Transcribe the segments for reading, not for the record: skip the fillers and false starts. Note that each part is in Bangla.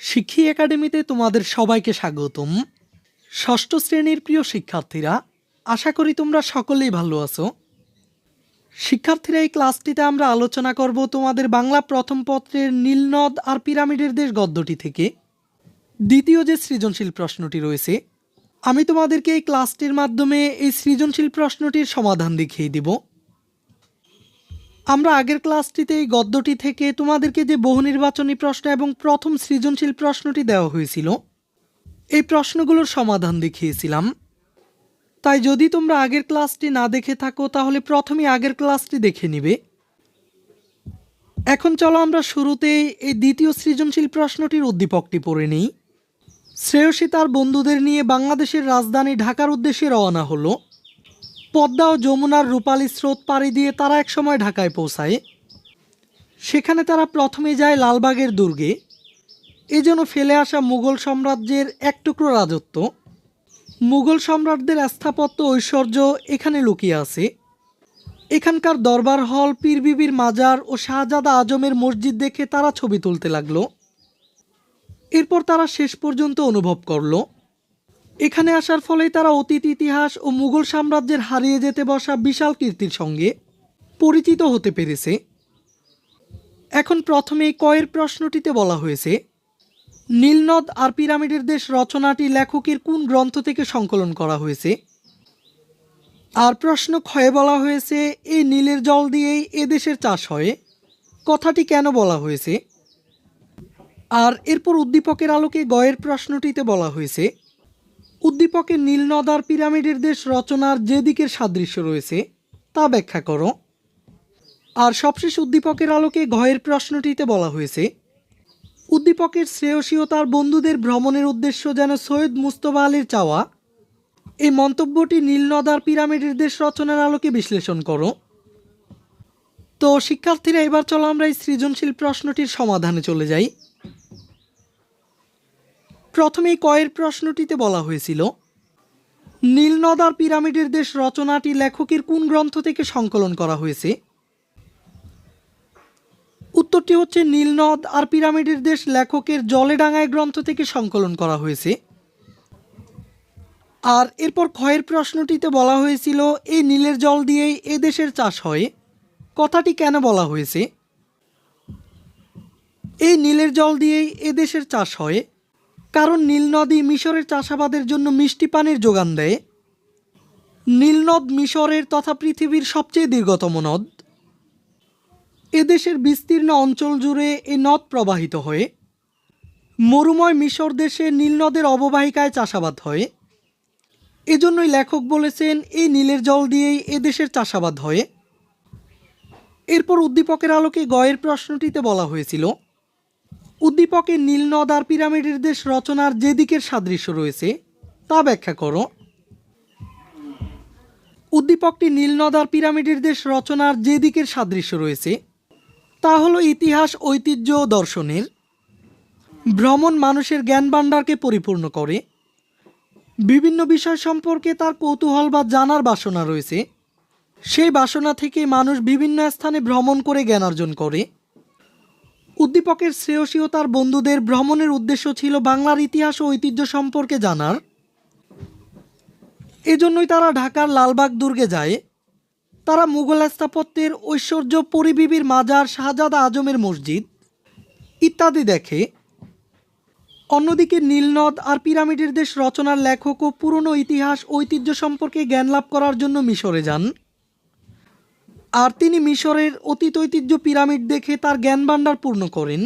শিক্ষী একাডেমিতে তোমাদের সবাইকে স্বাগতম। ষষ্ঠ শ্রেণীর প্রিয় শিক্ষার্থীরা, আশা করি তোমরা সকলেই ভালো আছো। শিক্ষার্থীরা, এই ক্লাসটিতে আমরা আলোচনা করব তোমাদের বাংলা প্রথম পত্রের নীলনদ আর পিরামিডের দেশ গদ্যটি থেকে দ্বিতীয় যে সৃজনশীল প্রশ্নটি রয়েছে। আমি তোমাদেরকে এই ক্লাসটির মাধ্যমে এই সৃজনশীল প্রশ্নটির সমাধান দেখিয়ে দিব। আমরা আগের ক্লাসটিতে এই গদ্যটি থেকে তোমাদেরকে যে বহু নির্বাচনী প্রশ্ন এবং প্রথম সৃজনশীল প্রশ্নটি দেওয়া হয়েছিল, এই প্রশ্নগুলোর সমাধান দেখিয়েছিলাম। তাই যদি তোমরা আগের ক্লাসটি না দেখে থাকো তাহলে প্রথমে আগের ক্লাসটি দেখে নিবে। এখন চলো আমরা শুরুতেই এই দ্বিতীয় সৃজনশীল প্রশ্নটির উদ্দীপকটি পড়ে নিই। শ্রেয়সী তার বন্ধুদের নিয়ে বাংলাদেশের রাজধানী ঢাকার উদ্দেশ্যে রওনা হলো। পদ্মা ও যমুনার রূপালী স্রোত পাড়ি দিয়ে তারা একসময় ঢাকায় পৌঁছায়। সেখানে তারা প্রথমে যায় লালবাগের দুর্গে। এ যেন ফেলে আসা মুঘল সাম্রাজ্যের এক টুকরো রাজত্ব। মুঘল সম্রাটদের স্থাপত্য ঐশ্বর্য এখানে লুকিয়ে আছে। এখানকার দরবার হল, পীর বিবির মাজার ও শাহজাদা আজমের মসজিদ দেখে তারা ছবি তুলতে লাগলো। এরপর তারা শেষ পর্যন্ত অনুভব করলো, এখানে আসার ফলেই তারা অতীত ইতিহাস ও মুঘল সাম্রাজ্যের হারিয়ে যেতে বসা বিশাল কীর্তির সঙ্গে পরিচিত হতে পেরেছে। এখন প্রথমে কয়ের প্রশ্নটিতে বলা হয়েছে, নীলনদ আর পিরামিডের দেশ রচনাটি লেখকের কোন গ্রন্থ থেকে সংকলন করা হয়েছে। আর প্রশ্ন ক্ষয়ে বলা হয়েছে, এই নীলের জল দিয়েই এদেশের চাষ হয়, কথাটি কেন বলা হয়েছে। আর এরপর উদ্দীপকের আলোকে গয়ের প্রশ্নটিতে বলা হয়েছে, উদ্দীপকে নীলনদ আর পিরামিডের দেশ রচনার যে দিকের সাদৃশ্য রয়েছে তা ব্যাখ্যা করো। আর সবশেষ উদ্দীপকের আলোকে ঘয়ের প্রশ্নটিতে বলা হয়েছে, উদ্দীপকের শ্রেয়সী ও তার বন্ধুদের ভ্রমণের উদ্দেশ্য যেন সৈয়দ মুস্তফা আলীর চাওয়া। এই মন্তব্যটি নীলনদ আর পিরামিডের দেশ রচনার আলোকে বিশ্লেষণ করো। তো শিক্ষার্থীরা, এবার চলো আমরা এই সৃজনশীল প্রশ্নটির সমাধানে চলে যাই। প্রথমেই কয়ের প্রশ্নটিতে বলা হয়েছিল, নীলনদ আর পিরামিডের দেশ রচনাটি লেখকের কোন গ্রন্থ থেকে সংকলন করা হয়েছে। উত্তরটি হচ্ছে নীলনদ আর পিরামিডের দেশ লেখকের জলেডাঙায় গ্রন্থ থেকে সংকলন করা হয়েছে। আর এরপর ক্ষয়ের প্রশ্নটিতে বলা হয়েছিল, এই নীলের জল দিয়েই এদেশের চাষ হয়, কথাটি কেন বলা হয়েছে। এই নীলের জল দিয়েই এদেশের চাষ হয় কারণ নীল নদী মিশরের চাষাবাদের জন্য মিষ্টি পানির যোগান দেয়। নীলনদ মিশরের তথা পৃথিবীর সবচেয়ে দীর্ঘতম নদ। এদেশের বিস্তীর্ণ অঞ্চল জুড়ে এই নদ প্রবাহিত হয়ে মরুময় মিশর দেশে নীলনদের অববাহিকায় চাষাবাদ হয়। এজন্যই লেখক বলেছেন, এই নীলের জল দিয়েই এদেশের চাষাবাদ হয়। এরপর উদ্দীপকের আলোকে গয়ের প্রশ্নটিতে বলা হয়েছিল, উদ্দীপকে নীলনদ আর পিরামিডের দেশ রচনার যে দিকের সাদৃশ্য রয়েছে তা ব্যাখ্যা করো। উদ্দীপকটি নীলনদ আর পিরামিডের দেশ রচনার যে দিকের সাদৃশ্য রয়েছে তা হলো ইতিহাস, ঐতিহ্য ও দর্শনের। ভ্রমণ মানুষের জ্ঞান ভাণ্ডারকে পরিপূর্ণ করে। বিভিন্ন বিষয় সম্পর্কে তার কৌতূহল বা জানার বাসনা রয়েছে। সেই বাসনা থেকে মানুষ বিভিন্ন স্থানে ভ্রমণ করে জ্ঞান অর্জন করে। উদ্দীপকের শ্রেয়সী ও তার বন্ধুদের ভ্রমণের উদ্দেশ্য ছিল বাংলার ইতিহাস ও ঐতিহ্য সম্পর্কে জানার। এজন্যই তারা ঢাকার লালবাগ দুর্গে যায়। তারা মুঘল স্থাপত্যের ঐশ্বর্য, পরিবিবির মাজার, শাহজাদা আজমের মসজিদ ইত্যাদি দেখে। অন্যদিকে নীলনদ আর পিরামিডের দেশ রচনার লেখকও পুরনো ইতিহাস, ঐতিহ্য সম্পর্কে জ্ঞান লাভ করার জন্য মিশরে যান। আর তিনি মিশরের অতীত ঐতিহ্য, পিরামিড দেখে তার জ্ঞান ভাণ্ডার পূর্ণ করেন।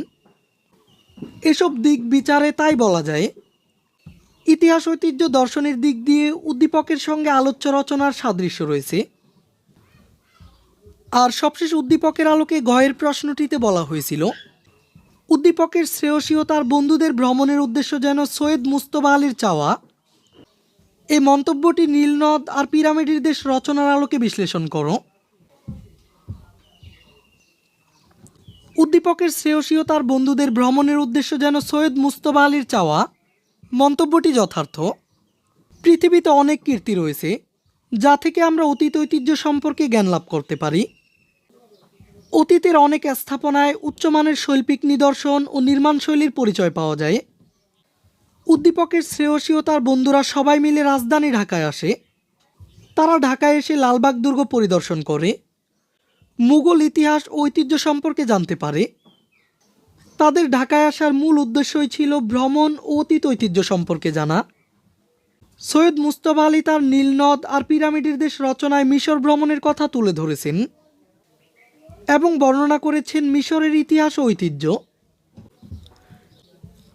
এসব দিক বিচারে তাই বলা যায়, ইতিহাস, ঐতিহ্য, দর্শনের দিক দিয়ে উদ্দীপকের সঙ্গে আলোচ্য রচনার সাদৃশ্য রয়েছে। আর সবশেষ উদ্দীপকের আলোকে গয়ের প্রশ্নটিতে বলা হয়েছিল, উদ্দীপকের শ্রেয়সী ও তার বন্ধুদের ভ্রমণের উদ্দেশ্য যেন সৈয়দ মুস্তফা আলীর চাওয়া। এই মন্তব্যটি নীলনদ আর পিরামিডের দেশ রচনার আলোকে বিশ্লেষণ করো। উদ্দীপকের শ্রেয়সী ও তার বন্ধুদের ভ্রমণের উদ্দেশ্য যেন সৈয়দ মুস্তফা আলীর চাওয়া মন্তব্যটি যথার্থ। পৃথিবীতে অনেক কীর্তি রয়েছে যা থেকে আমরা অতীত ঐতিহ্য সম্পর্কে জ্ঞান লাভ করতে পারি। অতীতের অনেক স্থাপনায় উচ্চমানের শৈল্পিক নিদর্শন ও নির্মাণশৈলীর পরিচয় পাওয়া যায়। উদ্দীপকের শ্রেয়সী ও তার বন্ধুরা সবাই মিলে রাজধানী ঢাকায় আসে। তারা ঢাকায় এসে লালবাগ দুর্গ পরিদর্শন করে, মুঘল ইতিহাস ও ঐতিহ্য সম্পর্কে জানতে পারে। তাদের ঢাকায় আসার মূল উদ্দেশ্যই ছিল ভ্রমণ ও অতীত ঐতিহ্য সম্পর্কে জানা। সৈয়দ মুজতবা আলী তার নীলনদ আর পিরামিডের দেশ রচনায় মিশর ভ্রমণের কথা তুলে ধরেছেন এবং বর্ণনা করেছেন মিশরের ইতিহাস ও ঐতিহ্য।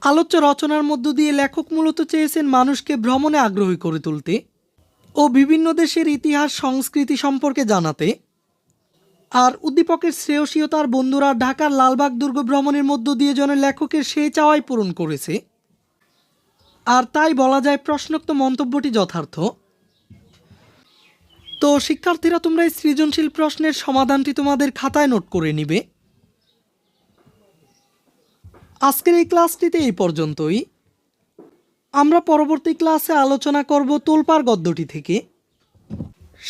আলোচ্য রচনার মধ্য দিয়ে লেখক মূলত চেয়েছেন মানুষকে ভ্রমণে আগ্রহী করে তুলতে ও বিভিন্ন দেশের ইতিহাস সংস্কৃতি সম্পর্কে জানাতে। আর উদ্দীপকের শ্রেয়সী ও তার বন্ধুরা ঢাকার লালবাগ দুর্গ ভ্রমণের মধ্য দিয়ে যেন লেখকের সেই চাওয়াই পূরণ করেছে। আর তাই বলা যায় প্রশ্নোক্ত মন্তব্যটি যথার্থ। তো শিক্ষার্থীরা, তোমরা এই সৃজনশীল প্রশ্নের সমাধানটি তোমাদের খাতায় নোট করে নিবে। আজকের এই ক্লাসটিতে এই পর্যন্তই। আমরা পরবর্তী ক্লাসে আলোচনা করব তোলপাড় গদ্যটি থেকে।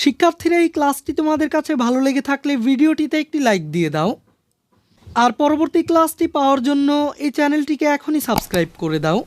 শিক্ষার্থীরা, এই ক্লাসটি তোমাদের কাছে ভালো লেগে থাকলে ভিডিওটিতে একটি লাইক দিয়ে দাও। আর পরবর্তী ক্লাসটি পাওয়ার জন্য এই চ্যানেলটিকে এখনই সাবস্ক্রাইব করে দাও।